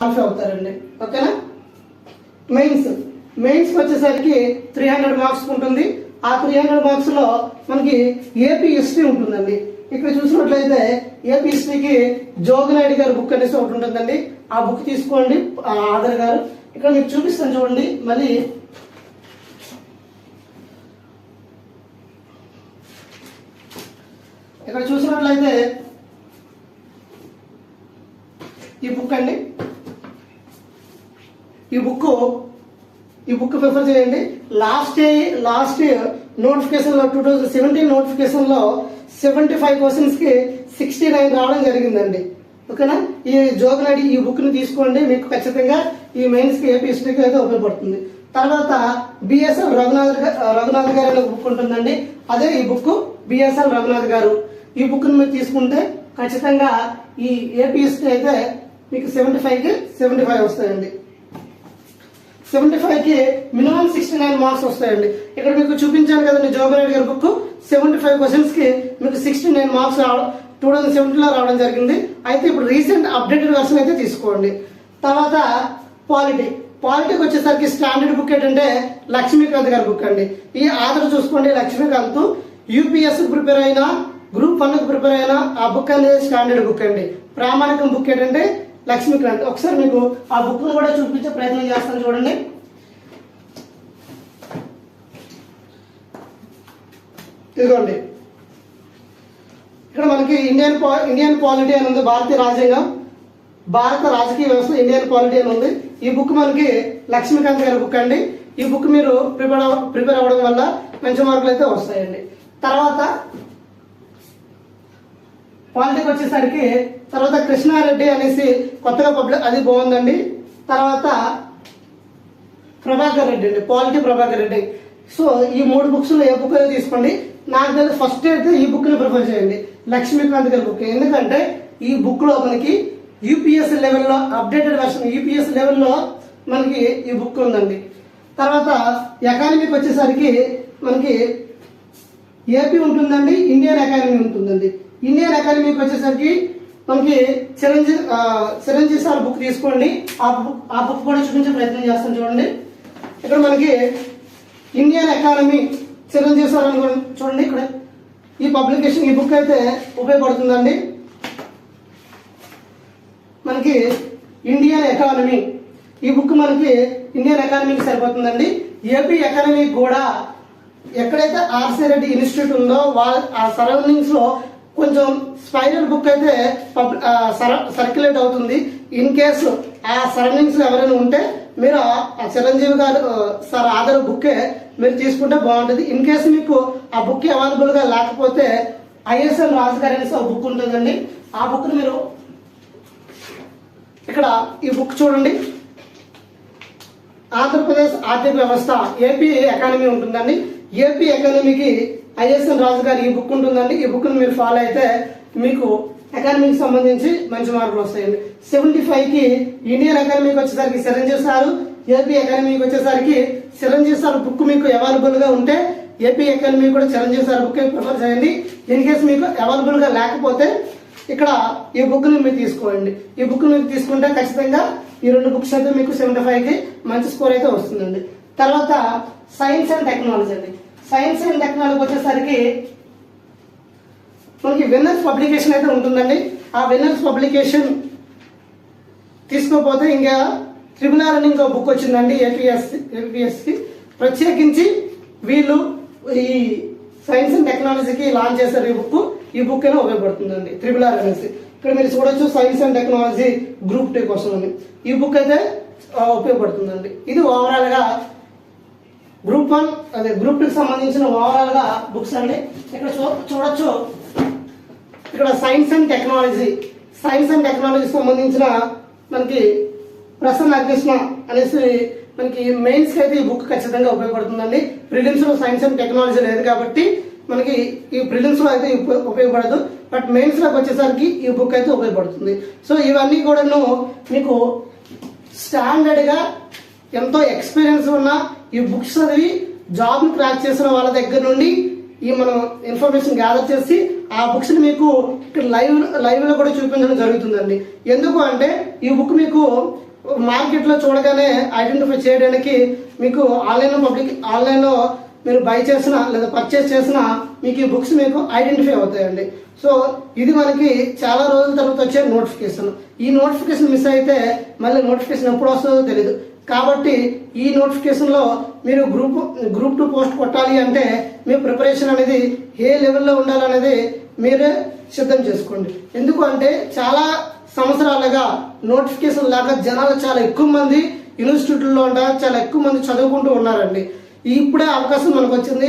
Qualify అవుతారండి. ఓకేనా. Mains వచ్చేసరికి 300 మార్క్స్ ఉంటుంది. ఆ 300 మార్క్స్ లో మనకి ఏపీ హిస్టరీ ఉంటుందండి. ఇక్కడ చూసినట్లయితే ఏపీ హిస్టరీకి జోగినాయుడు గారి బుక్ అనేసి ఒకటి ఉంటుందండి. ఆ బుక్ తీసుకోండి. ఆధార్ గారు ఇక్కడ మీకు చూపిస్తాను చూడండి. మళ్ళీ ఇక్కడ చూసినట్లయితే ఈ బుక్ అండి. ఈ బుక్ ప్రిఫర్ చేయండి. లాస్ట్ నోటిఫికేషన్ లో 2017 నోటిఫికేషన్ లో 75 క్వశ్చన్స్ కి 69 రావడం జరిగిందండి. ఓకేనా. ఈ జోగినాయుడు ఈ బుక్ ని తీసుకోండి. మీకు ఖచ్చితంగా ఈ మెయిన్స్ కి ఏపీ హిస్టరీకి అయితే ఉపయోగపడుతుంది. తర్వాత బిఎస్ఎల్ రఘునాథ్ గారు అనే బుక్ ఉంటుందండి. అదే ఈ బుక్ బిఎస్ఎల్ రఘునాథ్ గారు. ఈ బుక్ ని మీరు తీసుకుంటే ఖచ్చితంగా ఈ ఏపీ హిస్టరీ అయితే మీకు 75కి 75 వస్తాయండి. 75 కి మినిమం 69 మార్క్స్ వస్తాయండి. ఇక్కడ మీకు చూపించాను కదండి జోగినాయుడు గారి బుక్ 75 క్వశ్చన్స్ కి మీకు 69 మార్క్స్ 2017 లో రావడం జరిగింది. అయితే ఇప్పుడు రీసెంట్ అప్డేటెడ్ వర్షన్ అయితే తీసుకోండి. తర్వాత పాలిటీకి వచ్చేసరికి స్టాండర్డ్ బుక్ ఏంటంటే లక్ష్మీకాంత్ గారి బుక్ అండి. ఈ ఆధార్ చూసుకోండి. లక్ష్మీకాంత్ యూపీఎస్ ప్రిపేర్ అయినా గ్రూప్ 1 ప్రిపేర్ అయినా ఆ బుక్ అనేది స్టాండర్డ్ బుక్ అండి. ప్రామాణికం బుక్ ఏంటంటే లక్ష్మీకాంత్. ఒకసారి మీకు ఆ బుక్ ను కూడా చూపించే ప్రయత్నం చేస్తాను చూడండి. ఇదిగోండి. ఇక్కడ మనకి ఇండియన్ పాలిటీ అని ఉంది. భారత రాజకీయ వ్యవస్థ ఇండియన్ పాలిటీ అని ఉంది. ఈ బుక్ మనకి లక్ష్మీకాంత్ గారి బుక్ అండి. ఈ బుక్ మీరు ప్రిపేర్ అవ్వడం వల్ల మంచి మార్కులు అయితే వస్తాయండి. తర్వాత పాలిటిక్ వచ్చేసరికి తర్వాత కృష్ణారెడ్డి అనేసి కొత్తగా అది బాగుందండి. తర్వాత ప్రభాకర్ రెడ్డి అండి, ప్రభాకర్ రెడ్డి. సో ఈ 3 బుక్స్ లో ఏ బుక్ అయితే తీసుకోండి. నాకు తెలిసి ఫస్ట్ అయితే ఈ బుక్ ని ప్రిఫర్ చేయండి, లక్ష్మీకాంత్ గారి బుక్. ఎందుకంటే ఈ బుక్ లో మనకి యూపీఎస్ లెవెల్లో అప్డేటెడ్ వర్షన్ యూపీఎస్ లెవెల్లో మనకి ఈ బుక్ ఉందండి. తర్వాత ఎకానమీకి వచ్చేసరికి మనకి ఏపీ ఉంటుందండి, ఇండియన్ ఎకానమీ ఉంటుందండి. ఇండియన్ ఎకానమీకి వచ్చేసరికి మనకి చిరంజీవి సార్ బుక్ తీసుకోండి. ఆ బుక్ కూడా చూపించే ప్రయత్నం చేస్తాను చూడండి. ఇక్కడ మనకి ఇండియన్ ఎకానమీ చిరంజీవి సార్ అని చూడండి. ఇక్కడ ఈ పబ్లికేషన్ ఈ బుక్ అయితే ఉపయోగపడుతుందండి. మనకి ఇండియన్ ఎకానమీ ఈ బుక్ మనకి ఇండియన్ ఎకానమీకి సరిపోతుందండి. ఏపీ ఎకానమీ కూడా ఎక్కడైతే ఆర్సీ రెడ్డి ఇన్స్టిట్యూట్ ఉందో ఆ సరౌండింగ్స్ లో కొంచెం స్పైరల్ బుక్ అయితే సర్క్యులేట్ అవుతుంది. ఇన్ కేసు ఆ సరౌండింగ్స్ లో ఎవరైనా ఉంటే మీరు ఆ చిరంజీవి గారు సార్ ఆధార్ బుక్కే మీరు తీసుకుంటే బాగుంటుంది. ఇన్ కేసు మీకు ఆ బుక్ అవైలబుల్ గా లేకపోతే ఐఎస్ఎల్ రాజుగారి అనేసి ఒక బుక్ ఉంటుందండి. ఆ బుక్ ని మీరు ఇక్కడ ఈ బుక్ చూడండి. ఆంధ్రప్రదేశ్ ఆర్థిక వ్యవస్థ ఏపీ ఎకానమీ ఉంటుందండి. ఏపీ ఎకానమీకి ఐఎస్ఎల్ రాజు గారి ఈ బుక్ ఉంటుందండి. ఈ బుక్ ని మీరు ఫాలో అయితే మీకు ఎకానమీకి సంబంధించి మంచి మార్కులు వస్తాయండి. 75 కి ఇండియన్ ఎకానమీకి వచ్చేసరికి చిరంజీవి సారు, ఏపీ ఎకానమీకి వచ్చేసరికి చిరంజీవి సార్ బుక్ మీకు అవైలబుల్ గా ఉంటే ఏపీ ఎకానమీ కూడా చిరంజీవి సార్ బుక్ ప్రిఫర్ చేయండి. ఇన్ కేసు మీకు అవైలబుల్ గా లేకపోతే ఇక్కడ ఈ బుక్ ని మీరు తీసుకోండి. ఈ బుక్ ని తీసుకుంటే ఖచ్చితంగా ఈ 2 బుక్స్ అయితే మీకు 75 కి మంచి స్కోర్ అయితే వస్తుందండి. తర్వాత సైన్స్ అండ్ టెక్నాలజీ అండి. సైన్స్ అండ్ టెక్నాలజీ వచ్చేసరికి మనకి విన్నర్స్ పబ్లికేషన్ అయితే ఉంటుందండి. ఆ విన్నర్స్ పబ్లికేషన్ తీసుకోకపోతే ఇంకా ట్రిబుల్ అని ఇంకో బుక్ వచ్చిందండి ఏపీఎస్సి. ప్రత్యేకించి వీళ్ళు ఈ సైన్స్ అండ్ టెక్నాలజీకి లాంచ్ చేశారు ఈ బుక్ అయినా ఉపయోగపడుతుందండి. ట్రిబుల్ అనేసి ఇక్కడ మీరు చూడొచ్చు. సైన్స్ అండ్ టెక్నాలజీ గ్రూప్ 2 కోసం అని ఈ బుక్ అయితే ఉపయోగపడుతుందండి. ఇది ఓవరాల్ గా గ్రూప్ 1 అదే గ్రూప్ 2 కి సంబంధించిన ఓవరాల్ గా బుక్స్ అండి. ఇక్కడ చూడొచ్చు. ఇక్కడ సైన్స్ అండ్ టెక్నాలజీ సంబంధించిన మనకి ప్రసన్న అగ్నిష్మ అనేసి మనకి మెయిన్స్ కి అయితే ఈ బుక్ ఖచ్చితంగా ఉపయోగపడుతుందండి. ప్రిలిమ్స్ లో సైన్స్ అండ్ టెక్నాలజీ లేదు కాబట్టి మనకి ఈ ప్రిలిమ్స్ లో అయితే ఉపయోగపడదు. బట్ మెయిన్స్ లోకి వచ్చేసరికి ఈ బుక్ అయితే ఉపయోగపడుతుంది. సో ఇవన్నీ కూడా మీకు స్టాండర్డ్ గా ఎంతో ఎక్స్పీరియన్స్ ఉన్న ఈ బుక్స్ చదివి జాబ్ ని క్రాక్ చేసిన వాళ్ళ దగ్గర నుండి ఈ మనం ఇన్ఫర్మేషన్ గ్యాదర్ చేసి ఆ బుక్స్ ని మీకు ఇక్కడ లైవ్ లో కూడా చూపించడం జరుగుతుందండి. ఎందుకు అంటే ఈ బుక్ మీకు మార్కెట్లో చూడగానే ఐడెంటిఫై చేయడానికి మీకు ఆన్లైన్లో మీరు బై చేసినా లేదా పర్చేస్ చేసినా మీకు ఈ బుక్స్ మీకు ఐడెంటిఫై అవుతాయండి. సో ఇది మనకి చాలా రోజుల తర్వాత వచ్చే నోటిఫికేషన్. ఈ నోటిఫికేషన్ మిస్ అయితే మళ్ళీ నోటిఫికేషన్ ఎప్పుడు వస్తుందో తెలియదు. కాబట్టి ఈ నోటిఫికేషన్లో మీరు గ్రూప్ 2 పోస్ట్ కొట్టాలి అంటే మీ ప్రిపరేషన్ అనేది ఏ లెవెల్లో ఉండాలనేది మీరే సిద్ధం చేసుకోండి. ఎందుకు అంటే చాలా సంవత్సరాలుగా నోటిఫికేషన్ లాగా జనాలు చాలా ఎక్కువ మంది యూనివర్సిటీల్లో ఉంటారు, చాలా ఎక్కువ మంది చదువుకుంటూ ఉన్నారండి. ఇప్పుడే అవకాశం మనకు వచ్చింది.